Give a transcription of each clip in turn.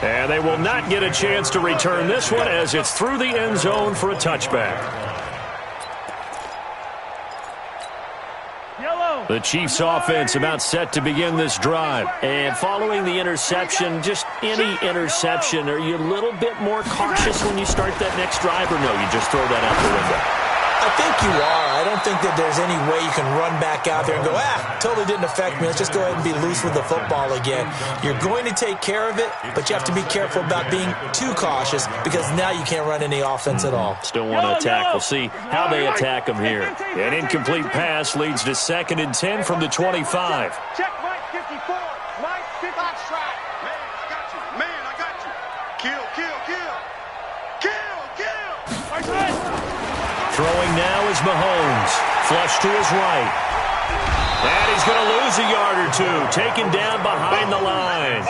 And they will not get a chance to return this one as it's through the end zone for a touchback. The Chiefs offense about set to begin this drive. And following the interception, just any interception, are you a little bit more cautious when you start that next drive, or no, you just throw that out the window? I think you are. I don't think that there's any way you can run back out there and go, totally didn't affect me. Let's just go ahead and be loose with the football again. You're going to take care of it, but you have to be careful about being too cautious because now you can't run any offense at all. Still want to attack. We'll see how they attack them here. An incomplete pass leads to 2nd and 10 from the 25. Check Mike 54. Mike 50. Box track. Man, I got you. Man, I got you. Kill, kill, kill. Kill, kill. Throwing now is Mahomes. Flush to his right. And he's going to lose a yard or two. Taken down behind the line.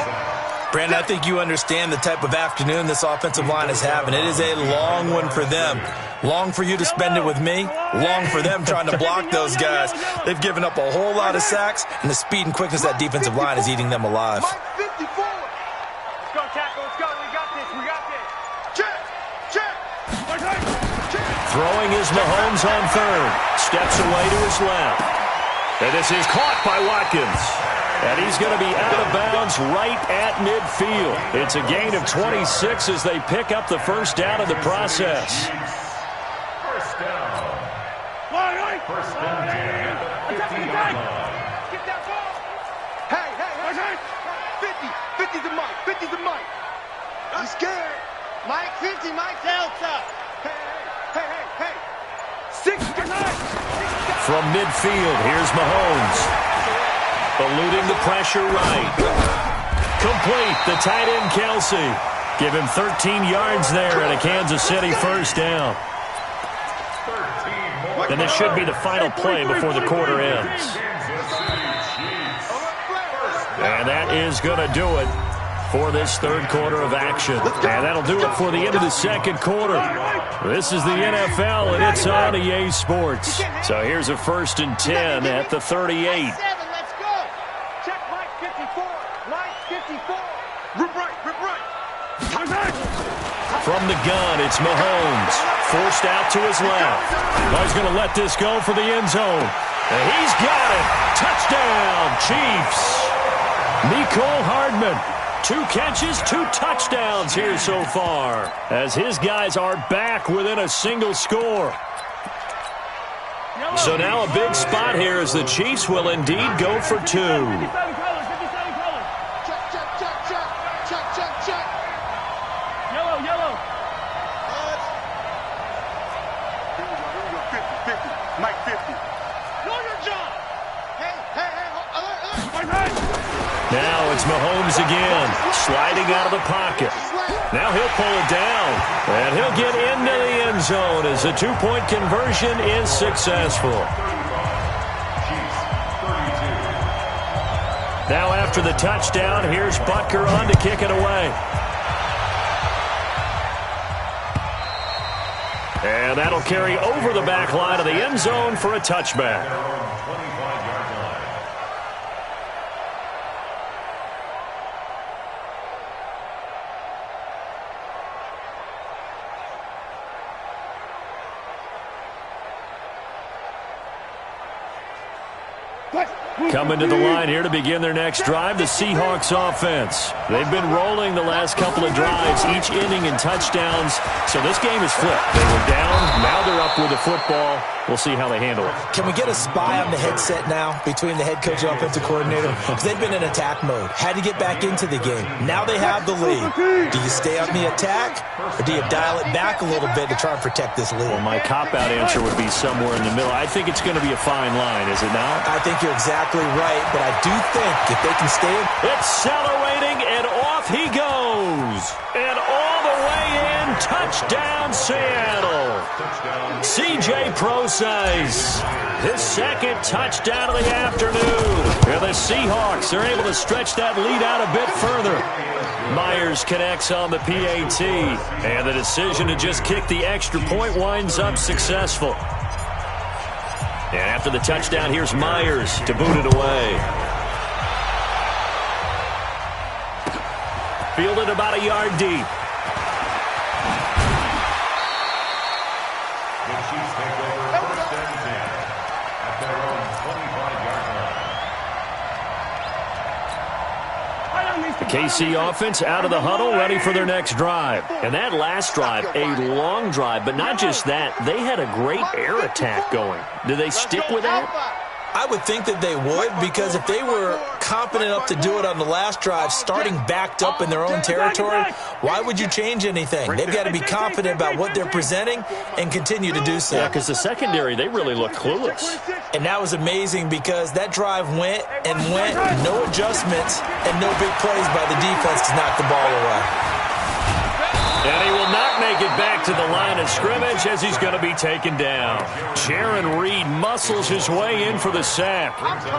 Brandon, I think you understand the type of afternoon this offensive line is having. It is a long one for them. Long for you to spend it with me. Long for them trying to block those guys. They've given up a whole lot of sacks, and the speed and quickness of that defensive line is eating them alive. Let's go, tackle. Let's go. We got this. We got this. Check. Check. Throwing is Mahomes on 3rd. Steps away to his left. And this is caught by Watkins. And he's going to be out of bounds right at midfield. It's a gain of 26 as they pick up the first down in the process. First down. First down. 15 yard line. Get that ball. Hey. 50's the mic. 50's the mic. I'm scared. Mike 50, Mike Delta. Hey. 6. From midfield, here's Mahomes. Eluding the pressure right. Complete, the tight end Kelsey. Give him 13 yards there and a Kansas City first down. And this should be the final play before the quarter ends. And that is going to do it for this third quarter of action. And that'll do it for the end of the second quarter. This is the NFL, and it's on EA Sports. So here's a 1st and 10 at the 38. Let's go. Check Mike 54. Mike 54. Rip right. From the gun, it's Mahomes. Forced out to his left. Well, he's going to let this go for the end zone. And he's got it. Touchdown, Chiefs. Mecole Hardman. 2 catches, 2 touchdowns here so far, as his guys are back within a single score. So now a big spot here as the Chiefs will indeed go for 2. Check. Yellow. Here we go. 50. Mike 50. Know your job. Hey. Alert. Now it's Mahomes again, sliding out of the pocket. Now he'll pull it down, and he'll get into the end zone as the 2-point conversion is successful. Now after the touchdown, here's Butker on to kick it away. And that'll carry over the back line of the end zone for a touchback. Coming to the line here to begin their next drive, the Seahawks offense. They've been rolling the last couple of drives, each inning in touchdowns. So this game is flipped. They were down, now they're up with the football. We'll see how they handle it. Can we get a spy on the headset now between the head coach and offensive coordinator? Because they've been in attack mode. Had to get back into the game. Now they have the lead. Do you stay on the attack, or do you dial it back a little bit to try and protect this lead? Well, my cop-out answer would be somewhere in the middle. I think it's going to be a fine line, is it not? I think you're exactly right, but I do think if they can stay in... Accelerating, and off he goes. And all the way in, touchdown Seattle. C.J. Prosise, his 2nd touchdown of the afternoon. And the Seahawks are able to stretch that lead out a bit further. Myers connects on the PAT, and the decision to just kick the extra point winds up successful. And after the touchdown, here's Myers to boot it away. fielded about a yard deep. The Chiefs take over first and 10 at their own 25-yard line. The KC offense out of the huddle, ready for their next drive. And that last drive, a long drive, but not just that. They had a great air attack going. Do they stick with that? I would think that they would, because if they were confident enough to do it on the last drive, starting backed up in their own territory, why would you change anything? They've got to be confident about what they're presenting and continue to do so. Yeah, because the secondary, they really looked clueless. And that was amazing because that drive went and went, no adjustments, and no big plays by the defense to knock the ball away. And he will not make it back to the line of scrimmage as he's going to be taken down. Jaron Reed muscles his way in for the sack.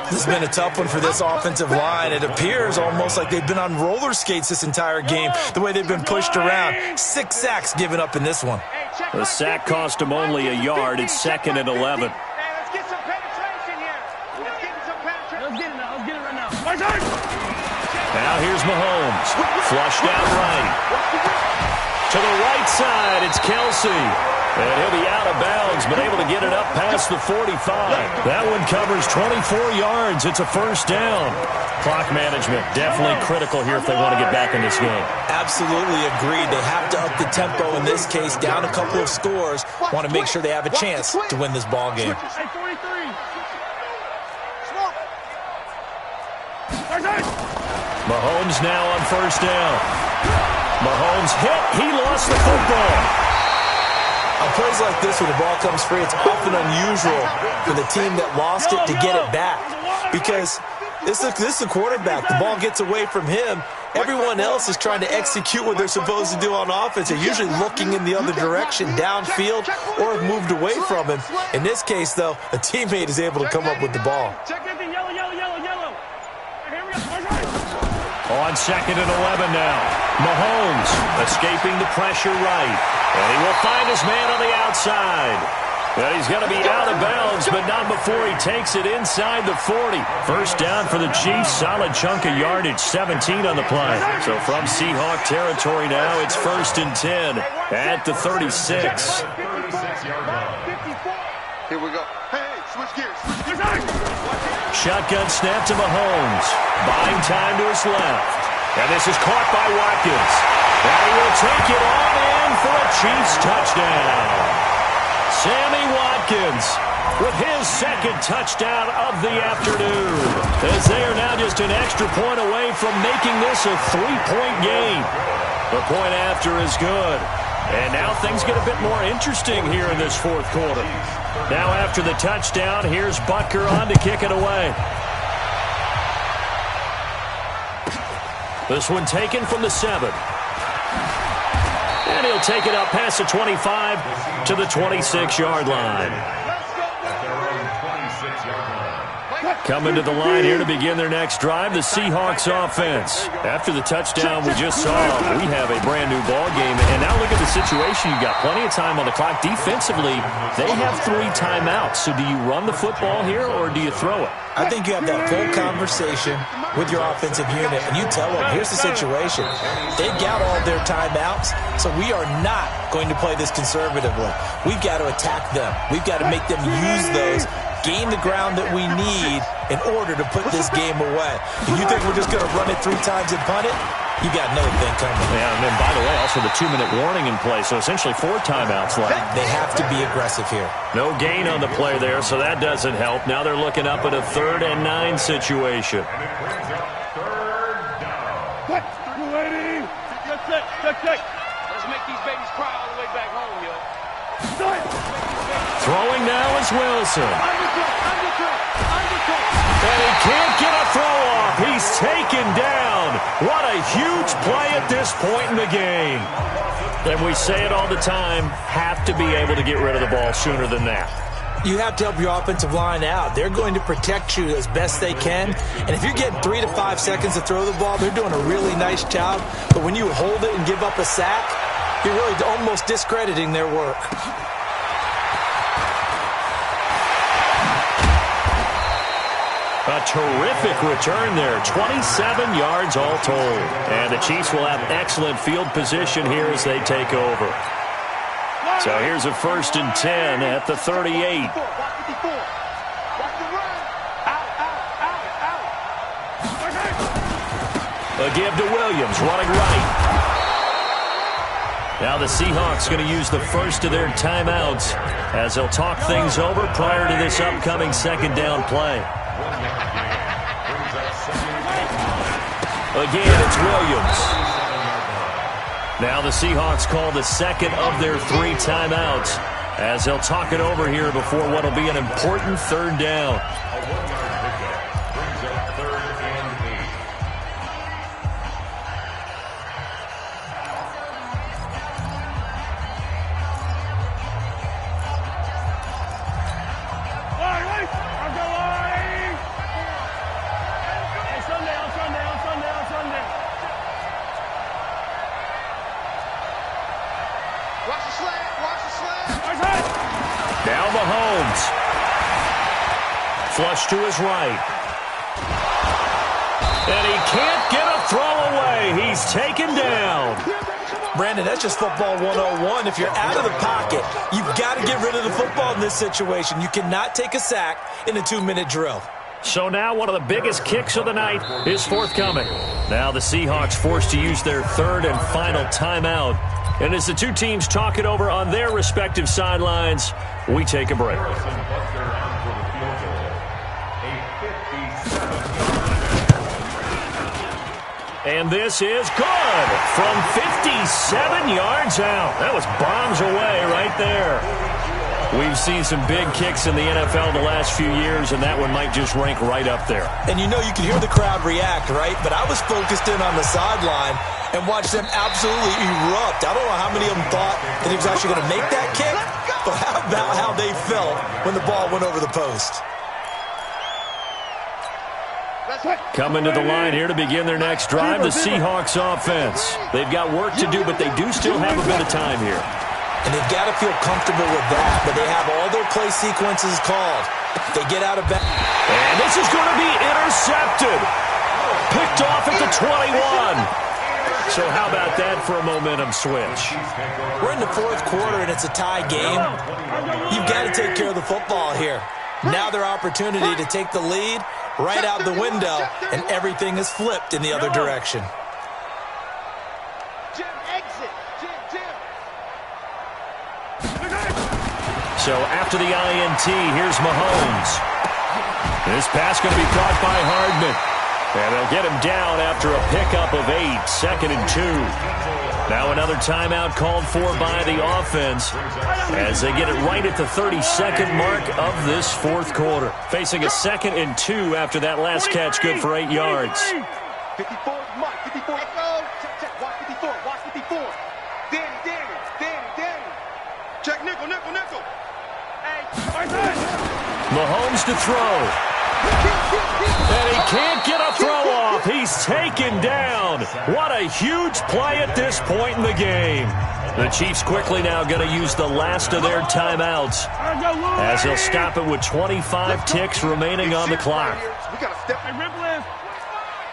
This has been a tough one for this offensive line. It appears almost like they've been on roller skates this entire game, the way they've been pushed around. 6 sacks given up in this one. The sack cost him only a yard. It's 2nd and 11. Let's get some penetration here. Let's get some penetration. Let's get it now. Let's get it right now. Now here's Mahomes. Flushed out right. To the right side, it's Kelsey. And he'll be out of bounds, but able to get it up past the 45. That one covers 24 yards. It's a first down. Clock management definitely critical here if they want to get back in this game. Absolutely agreed. They have to up the tempo in this case, down a couple of scores. Want to make sure they have a chance to win this ball game. Mahomes now on first down. Mahomes hit. He lost the football. On plays like this, when the ball comes free, it's often unusual for the team that lost it to get it back. Because this is a quarterback. The ball gets away from him. Everyone else is trying to execute what they're supposed to do on offense. They're usually looking in the other direction, downfield, or have moved away from him. In this case, though, a teammate is able to come up with the ball. On 2nd and 11 now. Mahomes escaping the pressure right. And he will find his man on the outside. And he's going to be out of bounds, but not before he takes it inside the 40. First down for the Chiefs. Solid chunk of yardage, 17 on the play. So from Seahawk territory now, it's 1st and 10 at the 36. 36-yard line. Here we go. Hey, switch gears. Shotgun snap to Mahomes. Buying time to his left. And this is caught by Watkins. And he will take it on in for a Chiefs touchdown. Sammy Watkins with his 2nd touchdown of the afternoon. As they are now just an extra point away from making this a 3-point game. The point after is good. And now things get a bit more interesting here in this 4th quarter. Now after the touchdown, here's Butker on to kick it away. This one taken from the 7. And he'll take it up past the 25 to the 26-yard line. Coming to the line here to begin their next drive, the Seahawks offense. After the touchdown we just saw, we have a brand-new ball game. And now look at the situation. You've got plenty of time on the clock. Defensively, they have 3 timeouts. So do you run the football here or do you throw it? I think you have that full conversation with your offensive unit, and you tell them, here's the situation. They've got all their timeouts, so we are not going to play this conservatively. We've got to attack them. We've got to make them use those, gain the ground that we need in order to put this game away. If you think we're just going to run it 3 times and punt it, you got another thing coming. Yeah, and then, by the way, also the 2-minute warning in play, so essentially 4 timeouts left. They have to be aggressive here. No gain on the play there, so that doesn't help. Now they're looking up at a 3rd and 9 situation. And it brings up 3rd down. What? You ready? Check. Let's make these babies cry all the way back home, yo. Throwing now is Wilson. And he can't get a throw off. He's taken down. What a huge play at this point in the game. And we say it all the time, have to be able to get rid of the ball sooner than that. You have to help your offensive line out. They're going to protect you as best they can. And if you're getting 3 to 5 seconds to throw the ball, they're doing a really nice job. But when you hold it and give up a sack, you're really almost discrediting their work. A terrific return there. 27 yards all told. And the Chiefs will have excellent field position here as they take over. So here's a 1st and 10 at the 38. A give to Williams, running right. Now the Seahawks going to use the first of their timeouts as they'll talk things over prior to this upcoming 2nd down play. Again, it's Williams. Now the Seahawks call the 2nd of their 3 timeouts as they'll talk it over here before what will be an important 3rd down. Now Mahomes. Flush to his right. And he can't get a throw away. He's taken down. Brandon, that's just football 101. If you're out of the pocket, you've got to get rid of the football in this situation. You cannot take a sack in a 2-minute drill. So now one of the biggest kicks of the night is forthcoming. Now the Seahawks forced to use their 3rd and final timeout. And as the two teams talk it over on their respective sidelines, we take a break. And this is good from 57 yards out. That was bombs away right there. We've seen some big kicks in the NFL the last few years, and that one might just rank right up there. And you know you can hear the crowd react, right? But I was focused in on the sideline and watched them absolutely erupt. I don't know how many of them thought that he was actually going to make that kick, but how about how they felt when the ball went over the post? Coming to the line here to begin their next drive, the Seahawks offense. They've got work to do, but they do still have a bit of time here. And they've got to feel comfortable with that, but they have all their play sequences called. They get out of bed. And this is going to be intercepted. Picked off at the 21. So how about that for a momentum switch? We're in the 4th quarter, and it's a tie game. You've got to take care of the football here. Now their opportunity to take the lead right out the window, and everything is flipped in the other direction. So after the INT, here's Mahomes. This pass going to be caught by Hardman. And they'll get him down after a pickup of 8, 2nd and 2. Now another timeout called for by the offense as they get it right at the 32nd mark of this 4th quarter. Facing a 2nd and 2 after that last catch, good for 8 yards. 54, Mike, 54. Check, watch 54, watch 54. Danny. Check nickel. Mahomes to throw. And he can't get a throw off. He's taken down. What a huge play at this point in the game. The Chiefs quickly now going to use the last of their timeouts as they'll stop it with 25 ticks remaining on the clock. We got to step in.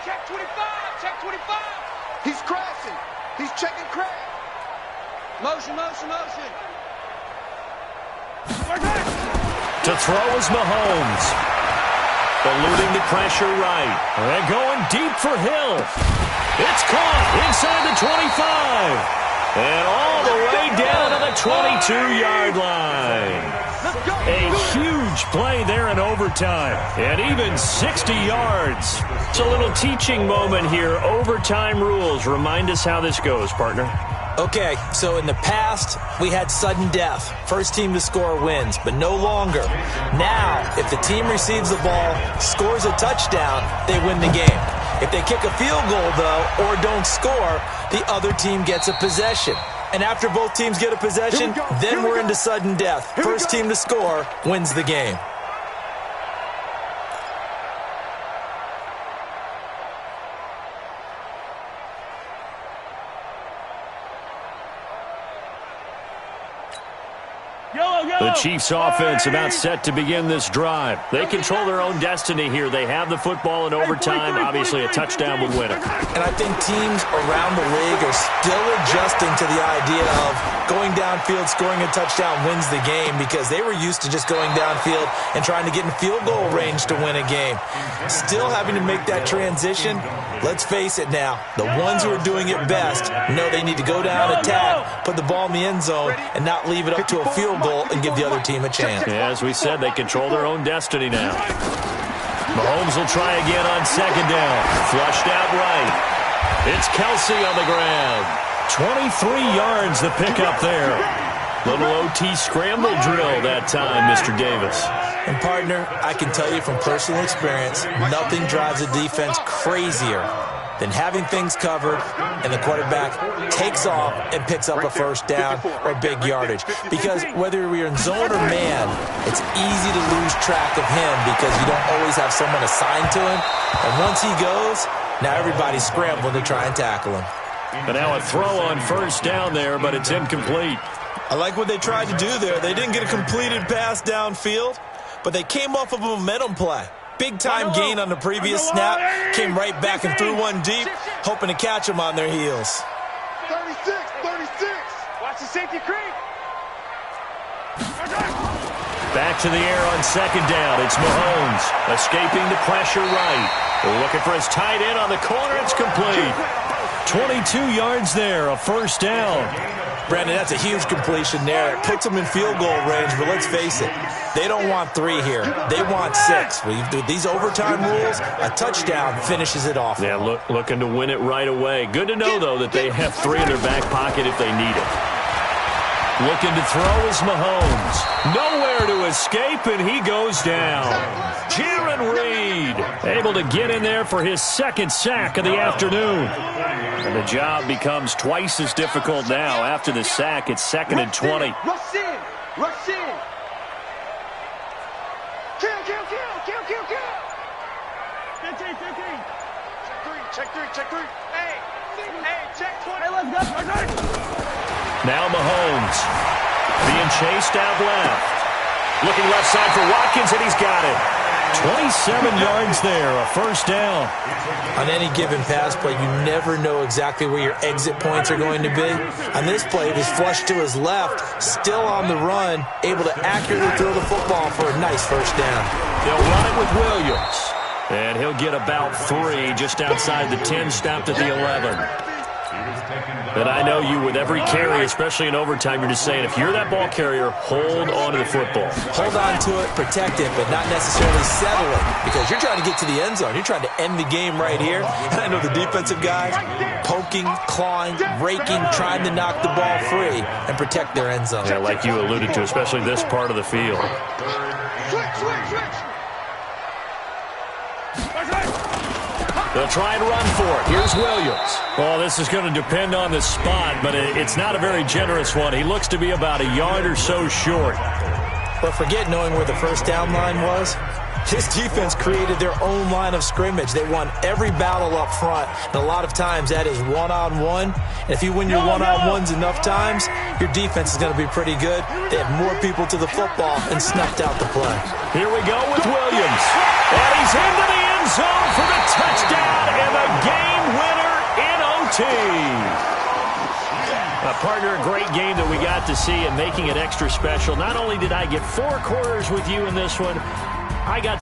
Check 25. He's crashing. He's checking crash. Motion. To throw is Mahomes. Eluding the pressure right. And going deep for Hill. It's caught inside the 25. And all the way down to the 22-yard line. A huge play there in overtime. And even 60 yards. It's a little teaching moment here. Overtime rules. Remind us how this goes, partner. Okay, so in the past, we had sudden death. First team to score wins, but no longer. Now, if the team receives the ball, scores a touchdown, they win the game. If they kick a field goal, though, or don't score, the other team gets a possession. And after both teams get a possession, then we're into sudden death. First team to score wins the game. The The Chiefs offense about set to begin this drive. They control their own destiny here. They have the football in overtime. Obviously, a touchdown would win it. And I think teams around the league are still adjusting to the idea of going downfield, scoring a touchdown wins the game, because they were used to just going downfield and trying to get in field goal range to win a game. Still having to make that transition. Let's face it now, the ones who are doing it best know they need to go down, attack, put the ball in the end zone, and not leave it up to a field goal and give the other team a chance. Yeah, as we said, they control their own destiny now. Mahomes will try again on second down. Flushed out right. It's Kelsey on the ground. 23 yards the pickup there. Little OT scramble drill that time, Mr. Davis. And, partner, I can tell you from personal experience, nothing drives a defense crazier than having things covered and the quarterback takes off and picks up a first down or big yardage. Because whether we're in zone or man, it's easy to lose track of him because you don't always have someone assigned to him. And once he goes, now everybody's scrambling to try and tackle him. And now a throw on first down there, but it's incomplete. I like what they tried to do there. They didn't get a completed pass downfield, but they came off of a momentum play. Big-time gain on the previous snap. Came right back and threw one deep, hoping to catch them on their heels. 36. Watch the safety creep. Back to the air on second down. It's Mahomes escaping the pressure right. Looking for his tight end on the corner. It's complete. 22 yards there, a first down. Brandon, that's a huge completion there. It puts them in field goal range, but let's face it, they don't want 3 here. They want 6. With these overtime rules, a touchdown finishes it off. Yeah, looking to win it right away. Good to know, though, that they have 3 in their back pocket if they need it. Looking to throw is Mahomes. Nowhere to escape, and he goes down. Jaron Reed able to get in there for his second sack of the afternoon. And the job becomes twice as difficult now. After the sack, it's 2nd and 20. Rush in. Kill. 15. Check 3. Hey, check 20. Hey, let's go. Now Mahomes being chased out left. Looking left side for Watkins, and he's got it. 27 yards there, a first down. On any given pass play, you never know exactly where your exit points are going to be. On this play, it was flushed to his left, still on the run, able to accurately throw the football for a nice first down. They'll run it with Williams. And he'll get about 3 just outside the 10, stopped at the 11. But I know you, with every carry, especially in overtime, you're just saying, if you're that ball carrier, hold on to the football. Hold on to it, protect it, but not necessarily settle it, because you're trying to get to the end zone. You're trying to end the game right here. And I know the defensive guys poking, clawing, raking, trying to knock the ball free and protect their end zone. Yeah, like you alluded to, especially this part of the field. Switch. They'll try and run for it. Here's Williams. Well, this is going to depend on the spot, but it's not a very generous one. He looks to be about a yard or so short. But forget knowing where the first down line was. This defense created their own line of scrimmage. They won every battle up front, and a lot of times that is one-on-one. And if you win your one-on-ones enough times, your defense is going to be pretty good. They have more people to the football and snuffed out the play. Here we go with Williams. And he's into the end zone for the touchdown and the game winner in OT. Partner, a great game that we got to see and making it extra special. Not only did I get 4 quarters with you in this one, I got